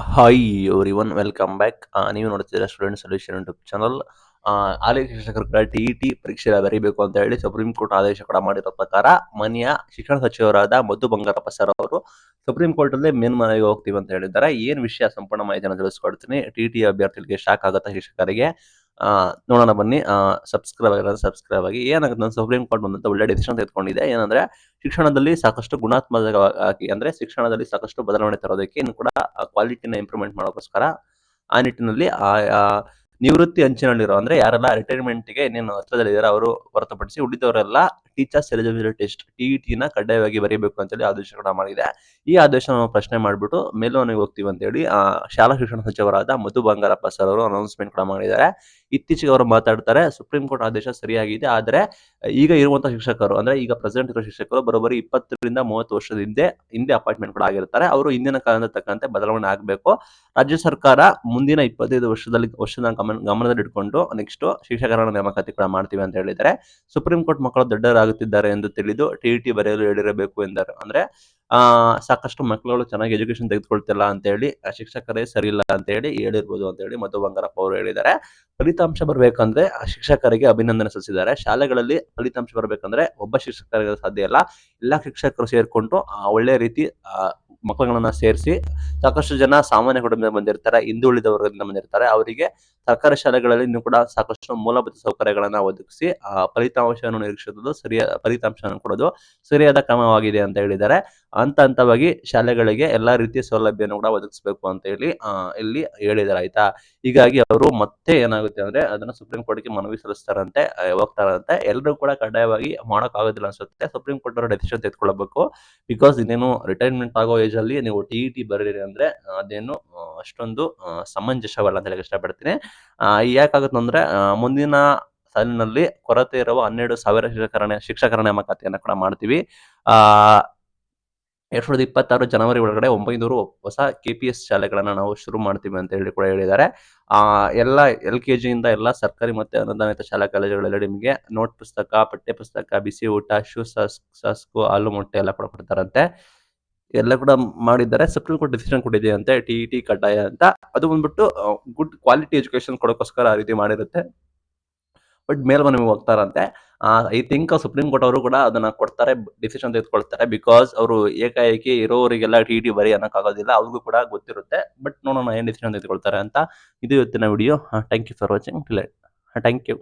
Hi everyone welcome back. ನೀವು ನೋಡ್ತಿದ್ದೀರಾ student solution YouTube channel. ಹಾಲಿ ಶಿಕ್ಷಕರು ಕೂಡ ಟಿ ಪರೀಕ್ಷೆ ಬರೀಬೇಕು ಅಂತ ಹೇಳಿ ಸುಪ್ರೀಂ ಕೋರ್ಟ್ ಆದೇಶ ಕೂಡ ಮಾಡಿರೋ ಪ್ರಕಾರ ಮಾನ್ಯ ಶಿಕ್ಷಣ ಸಚಿವರಾದ ಮಧು ಬಂಗಾರಪ್ಪ ಸರ್ ಅವರು ಸುಪ್ರೀಂ ಕೋರ್ಟ್ ಅಲ್ಲಿ ಮೇಲ್ಮನವಿಗೆ ಹೋಗ್ತೀವಿ ಅಂತ ಹೇಳಿದ್ದಾರೆ. ಏನ್ ವಿಷಯ ಸಂಪೂರ್ಣ ಮಾಹಿತಿಯನ್ನು ತಿಳಿಸ್ಕೊಡ್ತೀನಿ. ಟಿ ಅಭ್ಯರ್ಥಿಗಳಿಗೆ ಶಾಕ್ ಆಗುತ್ತೆ ಶಿಕ್ಷಕರಿಗೆ. ನೋಡೋಣ ಬನ್ನಿ. ಸಬ್ಸ್ಕ್ರೈಬ್ ಆಗಿರೋದು ಸಬ್ಸ್ಕ್ರೈಬ್ ಆಗಿ. ಏನಾಗುತ್ತೆ ಅಂದ್ರೆ ಸುಪ್ರೀಂ ಕೋರ್ಟ್ ಬಂದಂತ ಒಳ್ಳೆ ಡಿಸಿಷನ್ ತೆಗೆದುಕೊಂಡಿದೆ. ಏನಂದ್ರೆ ಶಿಕ್ಷಣದಲ್ಲಿ ಸಾಕಷ್ಟು ಗುಣಾತ್ಮಕವಾಗಿ ಅಂದ್ರೆ ಶಿಕ್ಷಣದಲ್ಲಿ ಸಾಕಷ್ಟು ಬದಲಾವಣೆ ತರೋದಕ್ಕೆ ಇನ್ನು ಕೂಡ ಕ್ವಾಲಿಟಿನ ಇಂಪ್ರೂವ್ಮೆಂಟ್ ಮಾಡೋಕ್ಕೋಸ್ಕರ ಆ ನಿಟ್ಟಿನಲ್ಲಿ ನಿವೃತ್ತಿ ಅಂಚಿನಲ್ಲಿರೋ ಅಂದ್ರೆ ಯಾರೆಲ್ಲ ರಿಟೈರ್ಮೆಂಟ್ಗೆ ಇನ್ನೇನು ಹತ್ರದಲ್ಲಿದ್ದಾರೆ ಅವರು ಹೊರತುಪಡಿಸಿ ಉಳಿದವರೆಲ್ಲ ಟೀಚರ್ಸ್ ಎಲಿಜಿಬಿಲಿಟಿ ಟೆಸ್ಟ್ ಟಿಇಟಿನ ಕಡ್ಡಾಯವಾಗಿ ಬರೀಬೇಕು ಅಂತೇಳಿ ಆದೇಶ ಕೂಡ ಮಾಡಿದೆ. ಈ ಆದೇಶ ನಾವು ಪ್ರಶ್ನೆ ಮಾಡಿಬಿಟ್ಟು ಮೇಲ್ಮನೆಗೆ ಹೋಗ್ತೀವಿ ಅಂತೇಳಿ ಶಾಲಾ ಶಿಕ್ಷಣ ಸಚಿವರಾದ ಮಧು ಬಂಗಾರಪ್ಪ ಸರ್ ಅವರು ಅನೌನ್ಸ್ಮೆಂಟ್ ಕೂಡ ಮಾಡಿದ್ದಾರೆ. ಇತ್ತೀಚೆಗೆ ಅವರು ಮಾತಾಡ್ತಾರೆ, ಸುಪ್ರೀಂ ಕೋರ್ಟ್ ಆದೇಶ ಸರಿಯಾಗಿದೆ, ಆದರೆ ಈಗ ಇರುವಂತಹ ಶಿಕ್ಷಕರು ಅಂದ್ರೆ ಈಗ ಪ್ರೆಸೆಂಟ್ ಇರೋ ಶಿಕ್ಷಕರು ಬರೋಬ್ಬರಿ 20ರಿಂದ 30 ವರ್ಷದ ಹಿಂದೆ ಅಪಾಯಿಂಟ್ಮೆಂಟ್ ಕೂಡ ಆಗಿರ್ತಾರೆ. ಅವರು ಹಿಂದಿನ ಕಾಲದ ತಕ್ಕಂತೆ ಬದಲಾವಣೆ ಆಗಬೇಕು. ರಾಜ್ಯ ಸರ್ಕಾರ ಮುಂದಿನ 25 ವರ್ಷದ ಗಮನದಲ್ಲಿ ಇಟ್ಕೊಂಡು ನೆಕ್ಸ್ಟ್ ಶಿಕ್ಷಕರ ನೇಮಕಾತಿ ಕೂಡ ಮಾಡ್ತೀವಿ ಅಂತ ಹೇಳಿದ್ದಾರೆ. ಸುಪ್ರೀಂ ಕೋರ್ಟ್ ಮಕ್ಕಳು ದೊಡ್ಡವರಾಗುತ್ತಿದ್ದಾರೆ ಎಂದು ತಿಳಿದು ಟಿಇಟಿ ಬರೆಯಲು ಹೇಳಿರಬೇಕು ಎಂದರು. ಅಂದ್ರೆ ಸಾಕಷ್ಟು ಮಕ್ಕಳುಗಳು ಚೆನ್ನಾಗಿ ಎಜುಕೇಶನ್ ತೆಗೆದುಕೊಳ್ತಿಲ್ಲ ಅಂತ ಹೇಳಿ ಶಿಕ್ಷಕರೇ ಸರಿ ಇಲ್ಲ ಅಂತ ಹೇಳಿ ಹೇಳಿರ್ಬೋದು ಅಂತ ಹೇಳಿ ಮಧು ಬಂಗಾರಪ್ಪ ಅವರು ಹೇಳಿದ್ದಾರೆ. ಫಲಿತಾಂಶ ಬರ್ಬೇಕಂದ್ರೆ ಶಿಕ್ಷಕರಿಗೆ ಅಭಿನಂದನೆ ಸಲ್ಲಿಸಿದ್ದಾರೆ. ಶಾಲೆಗಳಲ್ಲಿ ಫಲಿತಾಂಶ ಬರ್ಬೇಕಂದ್ರೆ ಒಬ್ಬ ಶಿಕ್ಷಕರಿಗೆ ಸಾಧ್ಯ ಇಲ್ಲ. ಎಲ್ಲಾ ಶಿಕ್ಷಕರು ಸೇರ್ಕೊಂಡು ಒಳ್ಳೆ ರೀತಿ ಮಕ್ಕಳುಗಳನ್ನ ಸೇರಿಸಿ ಸಾಕಷ್ಟು ಜನ ಸಾಮಾನ್ಯ ಕುಟುಂಬದಿಂದ ಬಂದಿರ್ತಾರೆ, ಹಿಂದುಳಿದ ವರ್ಗದಿಂದ ಬಂದಿರ್ತಾರೆ. ಅವರಿಗೆ ಸರ್ಕಾರಿ ಶಾಲೆಗಳಲ್ಲಿ ಇನ್ನೂ ಕೂಡ ಸಾಕಷ್ಟು ಮೂಲಭೂತ ಸೌಕರ್ಯಗಳನ್ನ ಒದಗಿಸಿ ಫಲಿತಾಂಶವನ್ನು ನಿರೀಕ್ಷಿಸುವುದು ಫಲಿತಾಂಶವನ್ನು ಕೊಡೋದು ಸರಿಯಾದ ಕ್ರಮವಾಗಿದೆ ಅಂತ ಹೇಳಿದ್ದಾರೆ. ಹಂತವಾಗಿ ಶಾಲೆಗಳಿಗೆ ಎಲ್ಲಾ ರೀತಿಯ ಸೌಲಭ್ಯವನ್ನು ಕೂಡ ಒದಗಿಸಬೇಕು ಅಂತ ಹೇಳಿ ಇಲ್ಲಿ ಹೇಳಿದ್ದಾರೆ. ಆಯ್ತಾ. ಹೀಗಾಗಿ ಅವರು ಮತ್ತೆ ಏನಾಗುತ್ತೆ ಅಂದ್ರೆ ಅದನ್ನ ಸುಪ್ರೀಂ ಕೋರ್ಟ್ಗೆ ಮನವಿ ಸಲ್ಲಿಸ್ತಾರಂತೆ, ಹೋಗ್ತಾರಂತೆ. ಎಲ್ಲರೂ ಕೂಡ ಕಡ್ಡಾಯವಾಗಿ ಮಾಡಕ್ ಆಗೋದಿಲ್ಲ ಅನ್ಸುತ್ತೆ. ಸುಪ್ರೀಂ ಕೋರ್ಟ್ ಅವರು ಡೆಸಿಷನ್ ತೆಗೆದುಕೊಳ್ಳಬೇಕು. ಬಿಕಾಸ್ ಇನ್ನೇನು ರಿಟೈರ್ಮೆಂಟ್ ಆಗೋ ಏಜ್ ಅಲ್ಲಿ ನೀವು ಟಿಇಟಿ ಬರೀರಿ ಅಂದ್ರೆ ಅದೇನು ಅಷ್ಟೊಂದು ಸಮಂಜಸವಲ್ಲ ಅಂತ ಹೇಳಕ್ ಇಷ್ಟಪಡ್ತೀನಿ. ಯಾಕಾಗುತ್ತೆ ಅಂದ್ರೆ ಮುಂದಿನ ಸಾಲಿನಲ್ಲಿ ಕೊರತೆ ಇರುವ 12,000 ಶಿಕ್ಷಕರ ನೇಮಕಾತಿಯನ್ನ ಕೂಡ ಮಾಡ್ತೀವಿ. ಆ 2026 ಜನವರಿ ಒಳಗಡೆ 900 ಹೊಸ ಕೆಪಿಎಸ್ ಶಾಲೆಗಳನ್ನ ನಾವು ಶುರು ಮಾಡ್ತೀವಿ ಅಂತ ಹೇಳಿ ಕೂಡ ಹೇಳಿದ್ದಾರೆ. ಎಲ್ಲ LKG ಇಂದ ಎಲ್ಲ ಸರ್ಕಾರಿ ಮತ್ತೆ ಅನುದಾನಿತ ಶಾಲಾ ಕಾಲೇಜುಗಳಲ್ಲಿ ನಿಮಗೆ ನೋಟ್ ಪುಸ್ತಕ, ಪಠ್ಯ ಪುಸ್ತಕ, ಬಿಸಿ ಊಟ, ಶೂ ಸಾಸ್ಕು, ಹಾಲು ಮೊಟ್ಟೆ ಎಲ್ಲ ಕೂಡ ಕೊಡ್ತಾರಂತೆ. ಎಲ್ಲ ಕೂಡ ಮಾಡಿದ್ದಾರೆ. ಸುಪ್ರೀಂ ಕೋರ್ಟ್ ಡಿಸಿಷನ್ ಕೊಟ್ಟಿದೆ ಅಂತೆ ಟಿಇಟಿ ಕಡ್ಡಾಯ ಅಂತ. ಅದು ಬಂದ್ಬಿಟ್ಟು ಗುಡ್ ಕ್ವಾಲಿಟಿ ಎಜುಕೇಶನ್ ಕೊಡೋಕ್ಕೋಸ್ಕರ ಆ ರೀತಿ ಮಾಡಿರುತ್ತೆ. ಬಟ್ ಮೇಲ್ಮನವಿಗೆ ಹೋಗ್ತಾರಂತೆ. ಐ ಥಿಂಕ್ ಸುಪ್ರೀಂ ಕೋರ್ಟ್ ಅವರು ಕೂಡ ಅದನ್ನ ಕೊಡ್ತಾರೆ, ಡಿಸಿಷನ್ ತೆಗೆದುಕೊಳ್ತಾರೆ. ಬಿಕಾಸ್ ಅವರು ಏಕಾಏಕಿ ಇರೋರಿಗೆಲ್ಲ ಟಿಇಟಿ ಬರಿ ಅನ್ನಕ್ಕಾಗೋದಿಲ್ಲ. ಅವ್ರಿಗೂ ಕೂಡ ಗೊತ್ತಿರುತ್ತೆ. ಬಟ್ ನೋಡೋಣ ಏನ್ ಡಿಸಿಷನ್ ತೆಗೆದುಕೊಳ್ತಾರೆ ಅಂತ. ಇದು ಇವತ್ತಿನ video. Thank you for watching. Thank you.